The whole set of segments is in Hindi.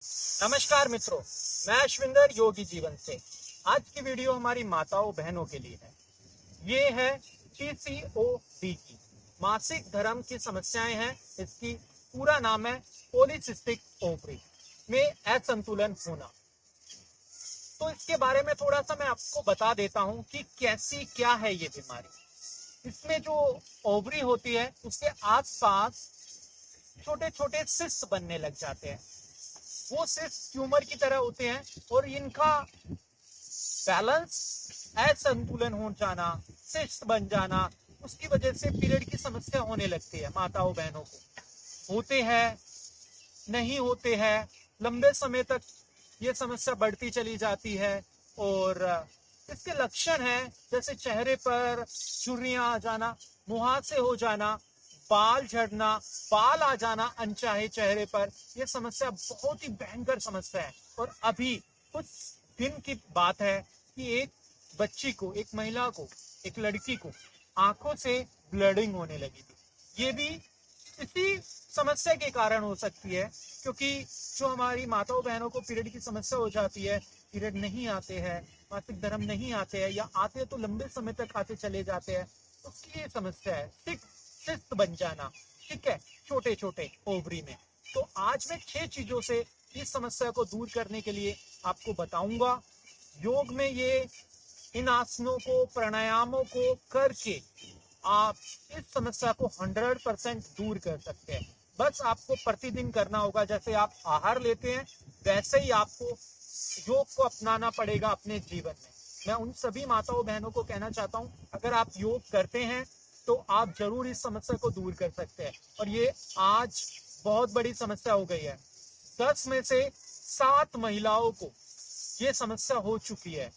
नमस्कार मित्रों, मैं अश्विंदर योगी जीवन से। आज की वीडियो हमारी माताओं बहनों के लिए है। ये है पीसीओडी की मासिक धर्म की समस्याएं हैं। इसकी पूरा नाम है पॉलीसिस्टिक ओवरी में असंतुलन होना। तो इसके बारे में थोड़ा सा मैं आपको बता देता हूं कि कैसी क्या है ये बीमारी। इसमें जो ओवरी होती है उसके आसपास छोटे छोटे सिस्ट बनने लग जाते हैं। वो सिस्ट ट्यूमर की तरह होते हैं और इनका बैलेंस असंतुलन हो जाना, सिस्ट बन जाना, उसकी वजह से पीरियड की समस्या होने लगती है। माताओं बहनों को होते हैं, नहीं होते हैं, लंबे समय तक ये समस्या बढ़ती चली जाती है। और इसके लक्षण हैं जैसे चेहरे पर झुर्रियां आ जाना, मुहासे हो जाना, बाल झड़ना, बाल आ जाना अनचाहे चेहरे पर। यह समस्या बहुत ही भयंकर समस्या है। और अभी कुछ दिन की बात है कि एक बच्ची को, एक महिला को, एक लड़की को आंखों से ब्लडिंग होने लगी थी। ये भी इसी समस्या के कारण हो सकती है, क्योंकि जो हमारी माताओं बहनों को पीरियड की समस्या हो जाती है, पीरियड नहीं आते हैं, मासिक धर्म नहीं आते हैं, या आते हैं तो लंबे समय तक आते चले जाते हैं, उसकी ये समस्या है सिस्ट बन जाना। ठीक है, छोटे छोटे ओवरी में। तो आज मैं 6 चीजों से इस समस्या को दूर करने के लिए आपको बताऊंगा। योग में ये इन आसनों को, प्राणायामों को करके आप इस समस्या को 100% दूर कर सकते हैं। बस आपको प्रतिदिन करना होगा। जैसे आप आहार लेते हैं वैसे ही आपको योग को अपनाना पड़ेगा अपने जीवन में। मैं उन सभी माताओं बहनों को कहना चाहता हूं, अगर आप योग करते हैं तो आप जरूर इस समस्या को दूर कर सकते हैं। और ये आज बहुत बड़ी समस्या हो गई है। 10 में से 7 महिलाओं को ये समस्या हो चुकी है।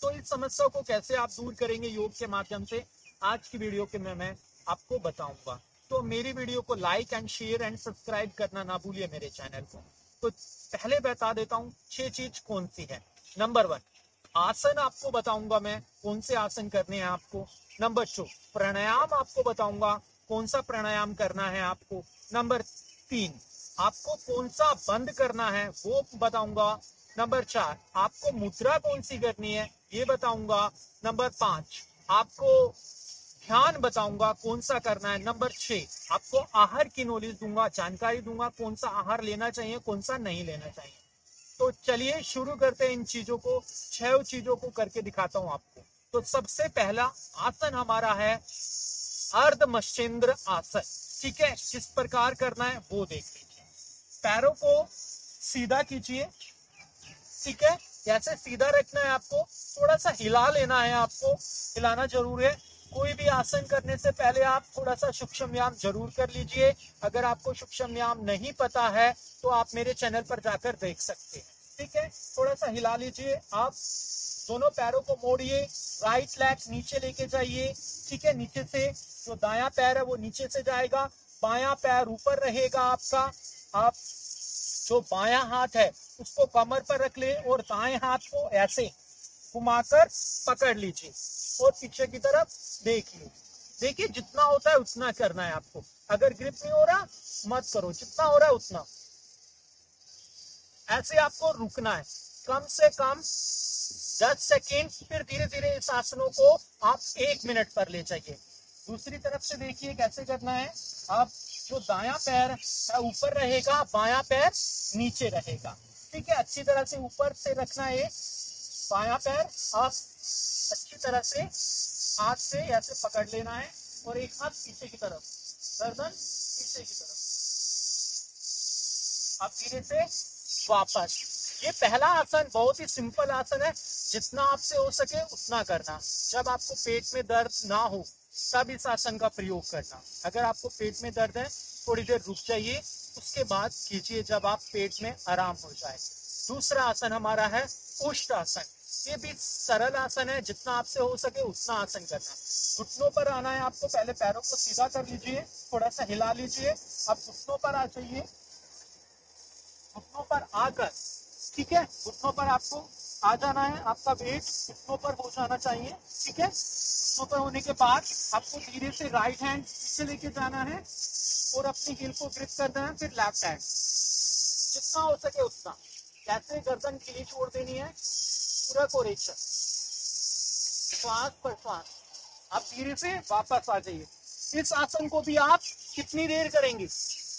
तो इस समस्या को कैसे आप दूर करेंगे योग के माध्यम से, आज की वीडियो के में मैं आपको बताऊंगा। तो मेरी वीडियो को like and share and subscribe करना ना भूलिए मेरे चैनल को। तो पहले बता देता हूं 6 चीज कौन सी है। नंबर 1, आसन आपको बताऊंगा मैं कौन से आसन करने हैं आपको। नंबर 2, प्राणायाम आपको बताऊंगा कौन सा प्राणायाम करना है आपको। नंबर 3, आपको कौन सा बंद करना है वो बताऊंगा। नंबर 4, आपको मुद्रा कौन सी करनी है ये बताऊंगा। नंबर 5, आपको ध्यान बताऊंगा कौन सा करना है। नंबर 6, आपको आहार की नॉलेज दूंगा, जानकारी दूंगा कौन सा आहार लेना चाहिए, कौन सा नहीं लेना चाहिए। तो चलिए शुरू करते हैं इन चीजों को, 6 चीजों को करके दिखाता हूं आपको। तो सबसे पहला आसन हमारा है अर्ध मत्स्येंद्र आसन। ठीक है, किस प्रकार करना है वो देख लीजिए। पैरों को सीधा कीजिए। ठीक है, कैसे सीधा रखना है आपको, थोड़ा सा हिला लेना है, आपको हिलाना जरूर है। कोई भी आसन करने से पहले आप थोड़ा सा सूक्ष्म व्यायाम जरूर कर लीजिए। अगर आपको सूक्ष्म व्यायाम नहीं पता है तो आप मेरे चैनल पर जाकर देख सकते हैं। ठीक है, थोड़ा सा हिला लीजिए। आप दोनों पैरों को मोड़िए, राइट लेग नीचे लेके जाइए। ठीक है, नीचे से जो दायां पैर है वो नीचे से जाएगा, बायां पैर ऊपर रहेगा आपका। आप जो बायां हाथ है उसको कमर पर रख ले और दाएं हाथ को ऐसे घुमाकर पकड़ लीजिए और पीछे की तरफ देखिए। देखिए, जितना होता है उतना करना है आपको। अगर ग्रिप नहीं हो रहा मत करो, जितना हो रहा है उतना। ऐसे आपको रुकना है कम से कम 10 सेकेंड। फिर धीरे धीरे इस आसनों को आप 1 मिनट पर ले जाइए। दूसरी तरफ से देखिए कैसे करना है। आप जो दायां पैर है ऊपर रहेगा, बायां पैर नीचे रहेगा। ठीक है, अच्छी तरह से ऊपर से रखना है बायां पैर। आप अच्छी तरह से हाथ से ऐसे पकड़ लेना है और एक हाथ पीछे की तरफ, गर्दन पीछे की तरफ। आप धीरे से वापस। ये पहला आसन बहुत ही सिंपल आसन है, जितना आपसे हो सके उतना करना। जब आपको पेट में दर्द ना हो तब इस आसन का प्रयोग करना। अगर आपको पेट में दर्द है थोड़ी देर रुक जाइए, उसके बाद कीजिए जब आप पेट में आराम हो जाए। दूसरा आसन हमारा है उष्ट आसन। ये भी सरल आसन है, जितना आपसे हो सके उतना आसन करना। घुटनों पर आना है आपको। पहले पैरों को सीधा कर लीजिए, थोड़ा सा हिला लीजिए। अब घुटनों पर आ जाइए। घुटनों पर आकर, ठीक है, घुटनों पर आपको आ जाना है। आपका वेट घुटनों पर हो जाना चाहिए। ठीक है, घुटनों पर होने के बाद आपको धीरे से राइट हैंड पीछे लेके जाना है और अपनी हील को ग्रिप करना है। फिर लेफ्ट हैंड जितना हो सके उतना। कैसे गर्दन ढीली छोड़ देनी है, पूरा कोरेक्शन, श्वास पर श्वास। आप धीरे से वापस आ जाइए। इस आसन को भी आप कितनी देर करेंगे,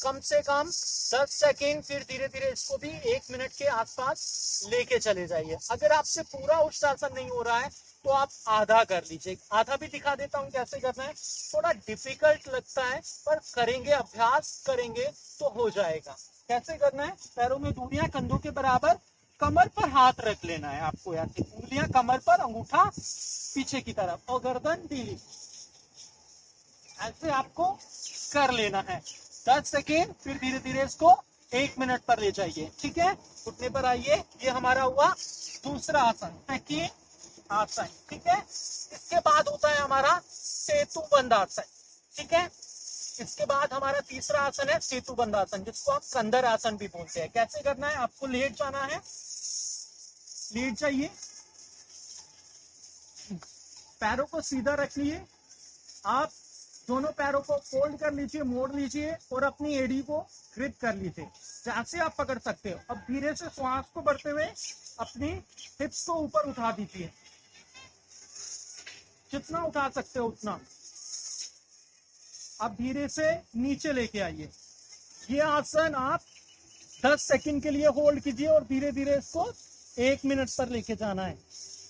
कम से कम 10 सेकेंड, फिर धीरे धीरे इसको भी 1 मिनट के आसपास लेके चले जाइए। अगर आपसे पूरा उष्टासन नहीं हो रहा है तो आप आधा कर लीजिए। आधा भी दिखा देता हूँ कैसे करना है। थोड़ा डिफिकल्ट लगता है पर करेंगे, अभ्यास करेंगे तो हो जाएगा। कैसे करना है, पैरों में दूरियां कंधों के बराबर, कमर पर हाथ रख लेना है आपको, ऐसे उंगलियां कमर पर, अंगूठा पीछे की तरफ और गर्दन ढीली, ऐसे आपको कर लेना है 10 सेकेंड। फिर धीरे धीरे इसको 1 मिनट पर ले जाइए। ठीक है, घुटने पर आइए। ये हमारा हुआ दूसरा आसन, सेकेंड आसन। ठीक है, इसके बाद होता है हमारा सेतु बंद आसन। ठीक है, इसके बाद हमारा तीसरा आसन है सेतु बंद आसन, जिसको आप कंधर आसन भी बोलते हैं। कैसे करना है, आपको लेट जाना है, लेट जाइए, पैरों को सीधा रख लिए, आप दोनों पैरों को फोल्ड कर लीजिए, मोड़ लीजिए और अपनी एड़ी को ग्रिप कर लीजिए, जैसे आप पकड़ सकते हो। अब धीरे से श्वास को बढ़ते हुए अपनी हिप्स को ऊपर उठा दीजिए, जितना उठा सकते हो उतना। अब धीरे से नीचे लेके आइए। ये आसन आप 10 सेकंड के लिए होल्ड कीजिए और धीरे धीरे इसको 1 मिनट पर लेके जाना है।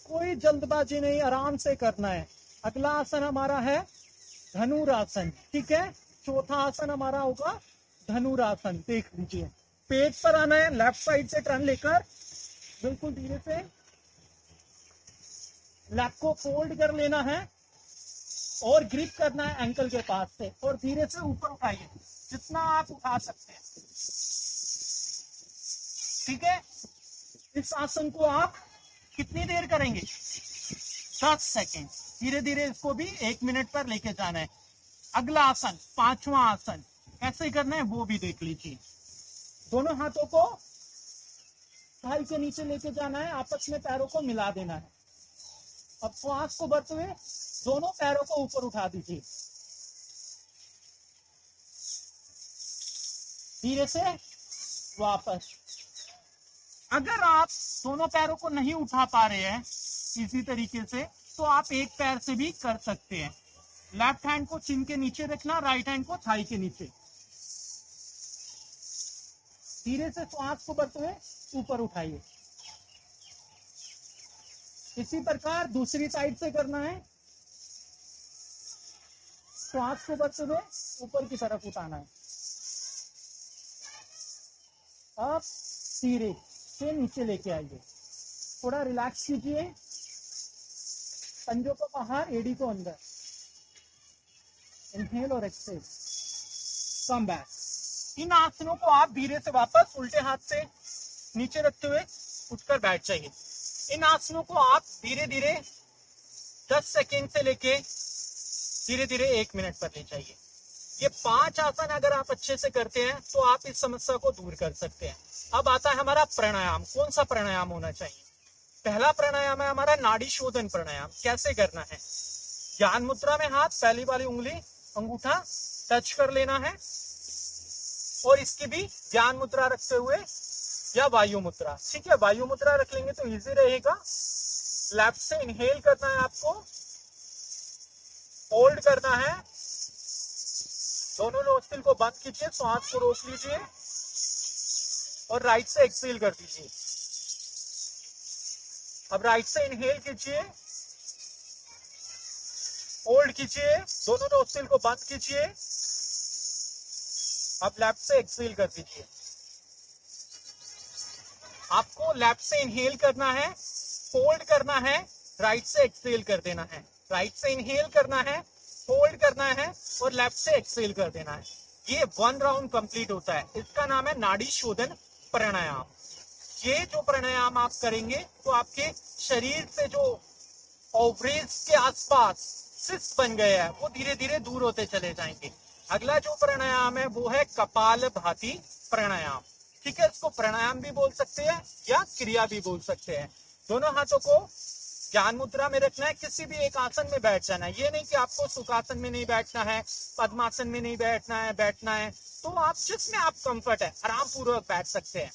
कोई जल्दबाजी नहीं, आराम से करना है। अगला आसन हमारा है धनुरासन। ठीक है, चौथा आसन हमारा होगा धनुरासन। देख लीजिए, पेट पर आना है, लेफ्ट साइड से टर्न लेकर बिल्कुल धीरे से लेग को फोल्ड कर लेना है और ग्रिप करना है एंकल के पास से और धीरे से ऊपर उठाइए, जितना आप उठा सकते हैं। ठीक है, इस आसन को आप कितनी देर करेंगे, 10 सेकेंड। धीरे धीरे इसको भी 1 मिनट पर लेके जाना है। अगला आसन, पांचवा आसन, कैसे करना है वो भी देख लीजिए। दोनों हाथों को थाई के नीचे लेके जाना है, आपस में पैरों को मिला देना है। अब श्वास को बढ़ते हुए दोनों पैरों को ऊपर उठा दीजिए, धीरे से वापस। अगर आप दोनों पैरों को नहीं उठा पा रहे हैं इसी तरीके से, तो आप एक पैर से भी कर सकते हैं। लेफ्ट हैंड को चिन के नीचे रखना, राइट हैंड को थाई के नीचे। धीरे से श्वास को बढ़ते हुए ऊपर उठाइए। इसी प्रकार दूसरी साइड से करना है। श्वास को बढ़ते हुए ऊपर की तरफ उठाना है। अब धीरे से नीचे लेके आइए, थोड़ा रिलैक्स कीजिए, पंजों को बाहर, एडी को अंदर। इनहेल और एक्सहेल, कम बैक। इन आसनों को आप धीरे से वापस उल्टे हाथ से नीचे रखते हुए उठकर बैठ जाइए। इन आसनों को आप धीरे धीरे 10 सेकेंड से लेके धीरे धीरे 1 मिनट पर ले जाइए। ये 5 आसन अगर आप अच्छे से करते हैं तो आप इस समस्या को दूर कर सकते हैं। अब आता है हमारा प्राणायाम। कौन सा प्राणायाम होना चाहिए? पहला प्राणायाम है हमारा नाड़ी शोधन प्राणायाम। कैसे करना है? ज्ञान मुद्रा में हाथ, पहली वाली उंगली अंगूठा टच कर लेना है और इसकी भी ज्ञान मुद्रा रखते हुए या वायु मुद्रा। ठीक है, वायु मुद्रा रख लेंगे तो इजी रहेगा। लेफ्ट से इनहेल करना है आपको, होल्ड करना है, दोनों नोस्ट्रिल को बंद कीजिए, श्वास को रोक लीजिए और राइट से एक्सहेल कर दीजिए। अब राइट से इनहेल कीजिए, होल्ड कीजिए, दोनों नोस्ट्रिल को बंद कीजिए। अब लेफ्ट से एक्सहेल कर दीजिए। आपको लेफ्ट से इनहेल करना है, होल्ड करना है, राइट से एक्सहेल कर देना है। राइट से इनहेल करना है, होल्ड करना है और लेफ्ट से एक्सहेल कर देना है। ये 1 राउंड कंप्लीट होता है। इसका नाम है नाड़ी शोधन प्राणायाम। ये जो प्राणायाम आप करेंगे तो आपके शरीर से जो ओवरीज के आसपास सिस्ट बन गए हैं वो धीरे धीरे दूर होते चले जाएंगे। अगला जो प्राणायाम है वो है कपालभाति प्राणायाम। ठीक है, इसको प्राणायाम भी बोल सकते हैं या क्रिया भी बोल सकते हैं। दोनों हाथों को ज्ञान मुद्रा में रखना है, किसी भी एक आसन में बैठ जाना है। ये नहीं कि आपको सुखासन में नहीं बैठना है, पद्मासन में नहीं बैठना है, तो आप जिसमें आप कंफर्ट है आराम पूर्वक बैठ सकते हैं।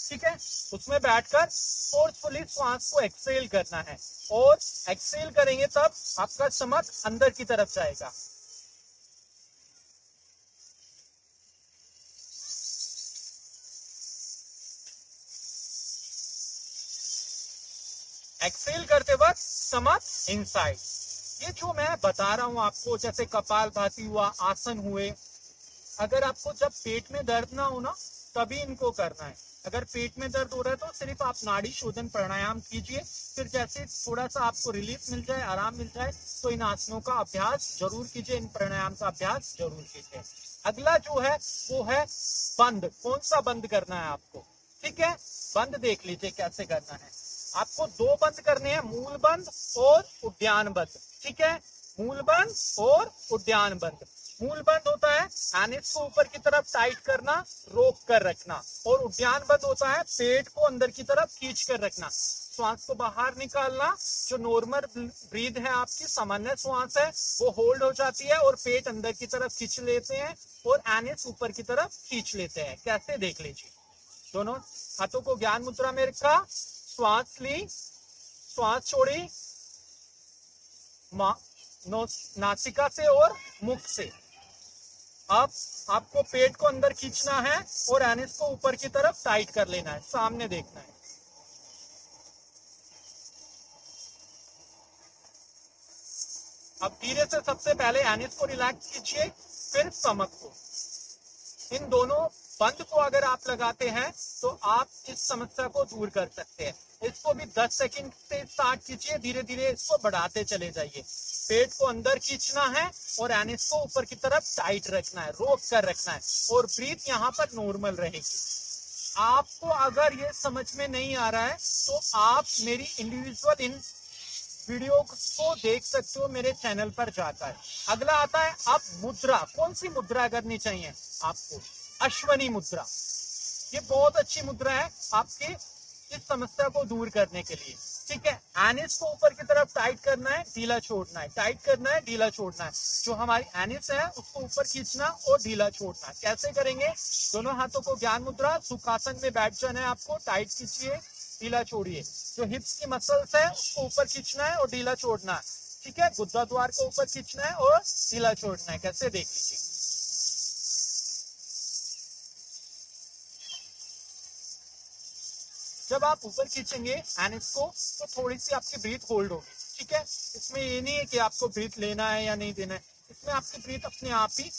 ठीक है, उसमें बैठकर फोर्सफुली श्वास को एक्सेल करना है, और एक्सेल करेंगे तब आपका स्टमक अंदर की तरफ जाएगा। एक्सेल करते वक्त स्टमक इनसाइड। ये जो मैं बता रहा हूं आपको, जैसे कपालभाति हुआ, आसन हुए, अगर आपको जब पेट में दर्द ना हो ना तभी इनको करना है। अगर पेट में दर्द हो रहा है तो सिर्फ आप नाड़ी शोधन प्राणायाम कीजिए, फिर जैसे थोड़ा सा आपको रिलीफ मिल जाए, आराम मिल जाए, तो इन आसनों का अभ्यास जरूर कीजिए, इन प्राणायाम का अभ्यास जरूर कीजिए। अगला जो है वो है बंद। कौन सा बंद करना है आपको? ठीक है, बंद देख लीजिए कैसे करना है। आपको दो बंद करने हैं, मूल बंद और उद्यान बंद। ठीक है, मूल बंद और उद्यान बंद। मूल बंद होता है एनिस को ऊपर की तरफ टाइट करना, रोक कर रखना, और उद्यान बंद होता है पेट को अंदर की तरफ खींच कर रखना, श्वास को बाहर निकालना। जो नॉर्मल ब्रीद है, आपकी सामान्य श्वास है, वो होल्ड हो जाती है और पेट अंदर की तरफ खींच लेते हैं और एनिस ऊपर की तरफ खींच लेते हैं। कैसे देख लीजिए। दोनों हाथों को ज्ञान मुद्रा में रखा, श्वास ली, श्वास छोड़ी, नासिका से और मुख से। अब आपको पेट को अंदर खींचना है और एनिस को ऊपर की तरफ टाइट कर लेना है, सामने देखना है। अब धीरे से सबसे पहले एनिस को रिलैक्स कीजिए, फिर स्टमक को। इन दोनों बंद को अगर आप लगाते हैं तो आप इस समस्या को दूर कर सकते हैं। इसको भी 10 सेकंड से स्टार्ट कीजिए, धीरे धीरे इसको बढ़ाते चले जाइए। पेट को अंदर खींचना है और एनिस को ऊपर की तरफ टाइट रखना है, रोक कर रखना है, और ब्रीथ यहाँ पर नॉर्मल रहेगी। आपको अगर ये समझ में नहीं आ रहा है तो आप मेरी इंडिविजुअल इन वीडियो को देख सकते हो मेरे चैनल पर जाकर। अगला आता है अब मुद्रा। कौन सी मुद्रा करनी चाहिए आपको? अश्वनी मुद्रा। ये बहुत अच्छी मुद्रा है आपकी इस समस्या को दूर करने के लिए। ठीक है, एनिस को ऊपर की तरफ टाइट करना है, ढीला छोड़ना है, टाइट करना है, ढीला छोड़ना है। जो हमारी एनिस है उसको ऊपर खींचना और ढीला छोड़ना है। कैसे करेंगे? दोनों हाथों को ज्ञान मुद्रा, सुखासन में बैठ जाना है आपको, टाइट खींचिए, ढीला छोड़िए। जो हिप्स की मसल्स है उसको ऊपर खींचना है और ढीला छोड़ना है। ठीक है, गुद्दा द्वार को ऊपर खींचना है और ढीला छोड़ना है। कैसे देख लीजिए। जब आप ऊपर खींचेंगे एनिस को तो थोड़ी सी आपकी ब्रीथ होल्ड होगी। ठीक है, इसमें ये नहीं है कि आपको ब्रीथ लेना है या नहीं देना है, इसमें आपकी ब्रीथ अपने आप ही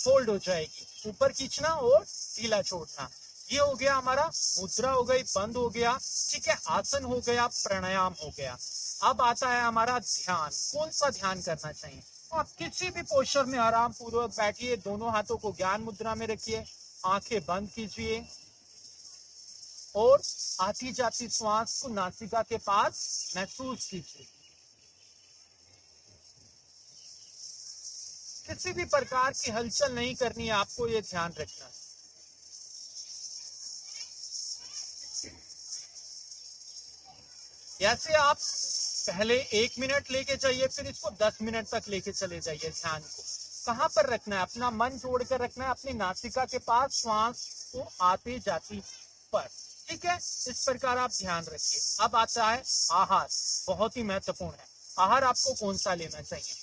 होल्ड हो जाएगी। ऊपर खींचना और ढीला छोड़ना। ये हो गया हमारा मुद्रा, हो गई बंद, हो गया। ठीक है, आसन हो गया, प्राणायाम हो गया। अब आता है हमारा ध्यान। कौन सा ध्यान करना चाहिए? तो आप किसी भी पोस्चर में आराम पूर्वक बैठिए, दोनों हाथों को ज्ञान मुद्रा में रखिए, आंखें बंद कीजिए और आती जाती श्वास को नासिका के पास महसूस कीजिए। किसी भी प्रकार की हलचल नहीं करनी है, आपको ये ध्यान रखना है। ऐसे आप पहले 1 मिनट लेके जाइए, फिर इसको 10 मिनट तक लेके चले जाइए। ध्यान को कहाँ पर रखना है? अपना मन जोड़ कर रखना है अपनी नासिका के पास, श्वास को आती जाती पर। ठीक है, इस प्रकार आप ध्यान रखिए। अब आता है आहार, बहुत ही महत्वपूर्ण है। आहार आपको कौन सा लेना चाहिए?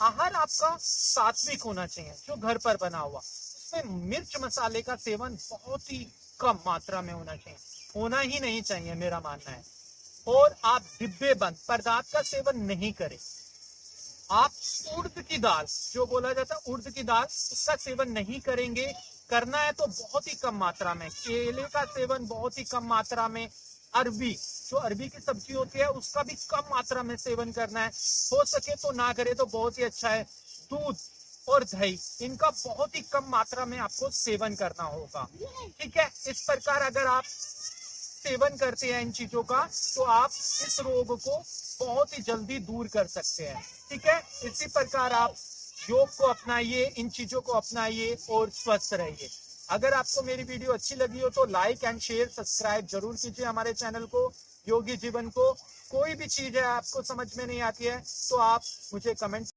आहार आपका सात्विक होना चाहिए, जो घर पर बना हुआ। उसमें मिर्च मसाले का सेवन बहुत ही कम मात्रा में होना चाहिए, होना ही नहीं चाहिए मेरा मानना है। और आप डिब्बे बंद पदार्थ का सेवन नहीं करें। आप उड़द की दाल, जो बोला जाता है उड़द की दाल, उसका सेवन नहीं करेंगे। करना है तो बहुत ही कम मात्रा में। केले का सेवन बहुत ही कम मात्रा में। अरबी, जो अरबी की सब्जी होती है, उसका भी कम मात्रा में सेवन करना है। हो सके तो ना करे तो बहुत ही अच्छा है। दूध और दही, इनका बहुत ही कम मात्रा में आपको सेवन करना होगा। ठीक है, इस प्रकार अगर आप सेवन करते हैं इन चीजों का तो आप इस रोग को बहुत ही जल्दी दूर कर सकते हैं। ठीक है, इसी प्रकार आप योग को अपनाइए, इन चीजों को अपनाइए और स्वस्थ रहिए। अगर आपको मेरी वीडियो अच्छी लगी हो तो लाइक एंड शेयर, सब्सक्राइब जरूर कीजिए हमारे चैनल को, योगी जीवन को। कोई भी चीज है आपको समझ में नहीं आती है तो आप मुझे कमेंट